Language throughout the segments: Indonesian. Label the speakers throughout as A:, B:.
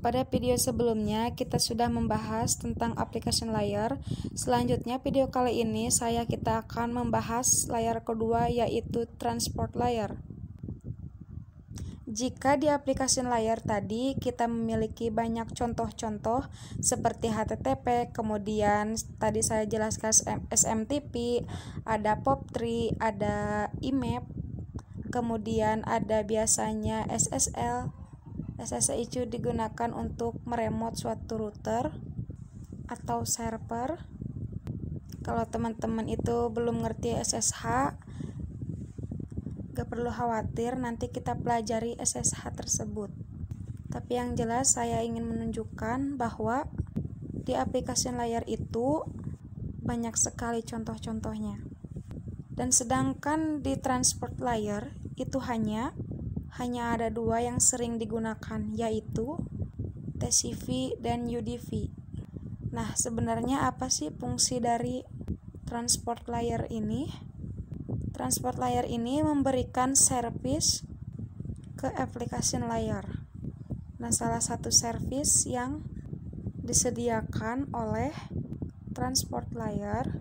A: Pada video sebelumnya kita sudah membahas tentang application layer. Selanjutnya video kali ini kita akan membahas layer kedua, yaitu transport layer. Jika di application layer tadi kita memiliki banyak contoh-contoh seperti HTTP, kemudian tadi saya jelaskan SMTP, ada POP3, ada IMAP, kemudian ada biasanya SSL. SSL itu digunakan untuk meremote suatu router atau server. Kalau teman-teman itu belum ngerti SSH, gak perlu khawatir, nanti kita pelajari SSH tersebut. Tapi yang jelas saya ingin menunjukkan bahwa di application layer itu banyak sekali contoh-contohnya. Dan sedangkan di transport layer itu hanya ada dua yang sering digunakan, yaitu TCP dan UDP. Nah, sebenarnya apa sih fungsi dari transport layer ini? Transport layer ini memberikan service ke application layer. Nah, salah satu service yang disediakan oleh transport layer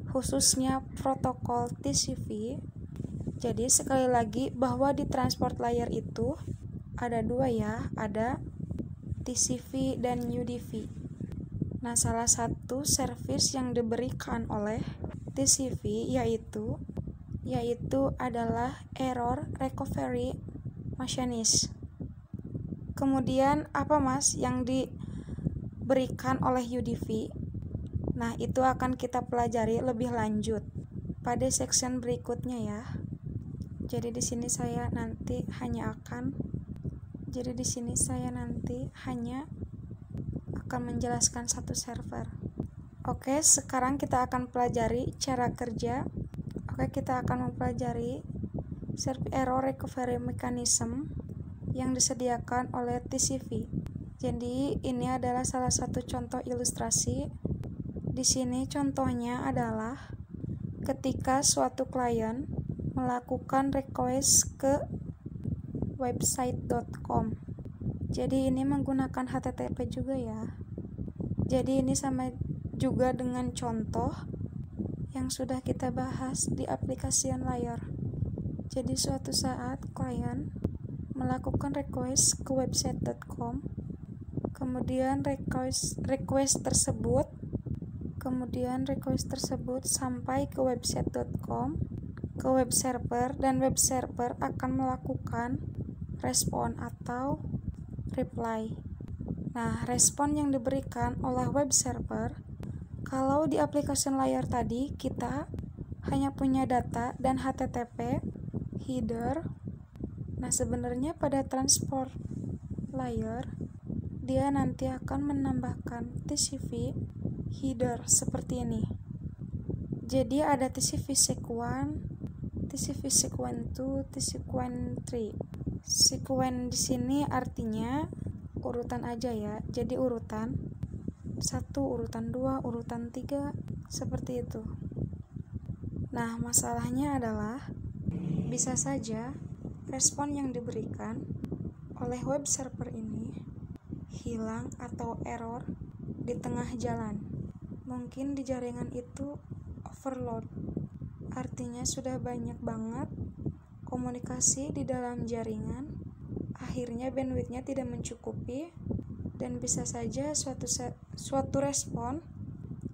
A: khususnya protokol TCP. Jadi sekali lagi bahwa di transport layer itu ada dua ya, ada TCP dan UDP. Nah, salah satu service yang diberikan oleh TCP yaitu adalah error recovery mechanism. Kemudian apa Mas yang diberikan oleh UDP? Nah, itu akan kita pelajari lebih lanjut pada section berikutnya ya. Jadi di sini saya nanti hanya akan menjelaskan satu server. Oke, sekarang kita akan pelajari cara kerja. Oke, kita akan mempelajari service error recovery mechanism yang disediakan oleh TCP. Jadi ini adalah salah satu contoh ilustrasi. Di sini contohnya adalah ketika suatu klien melakukan request ke website.com. Jadi ini menggunakan HTTP juga ya. Jadi ini sama juga dengan contoh yang sudah kita bahas di application layer. Jadi suatu saat klien melakukan request ke website.com, kemudian request tersebut sampai ke website.com, ke web server, dan web server akan melakukan respon atau reply. Nah, respon yang diberikan oleh web server, kalau di application layer tadi kita hanya punya data dan HTTP header. Nah, sebenarnya pada transport layer dia nanti akan menambahkan TCP header seperti ini. Jadi ada TCP sequence, TCP sequence 2, sequence 3. Sequence di sini artinya urutan aja ya. Jadi urutan 1, urutan 2, urutan 3, seperti itu. Nah, masalahnya adalah bisa saja respon yang diberikan oleh web server ini hilang atau error di tengah jalan. Mungkin di jaringan itu overload. Artinya sudah banyak banget komunikasi di dalam jaringan, akhirnya bandwidthnya tidak mencukupi, dan bisa saja suatu respon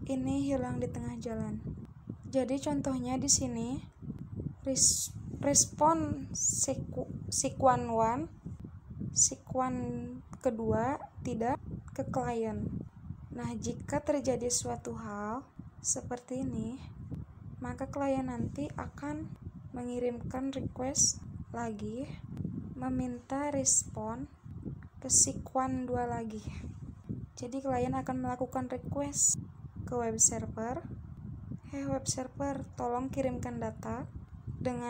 A: ini hilang di tengah jalan. Jadi contohnya di sini respon sequence 1, sequence kedua tidak ke klien. Nah, jika terjadi suatu hal seperti ini, maka klien nanti akan mengirimkan request lagi, meminta respon ke sequence 2 lagi. Jadi klien akan melakukan request ke web server, web server tolong kirimkan data dengan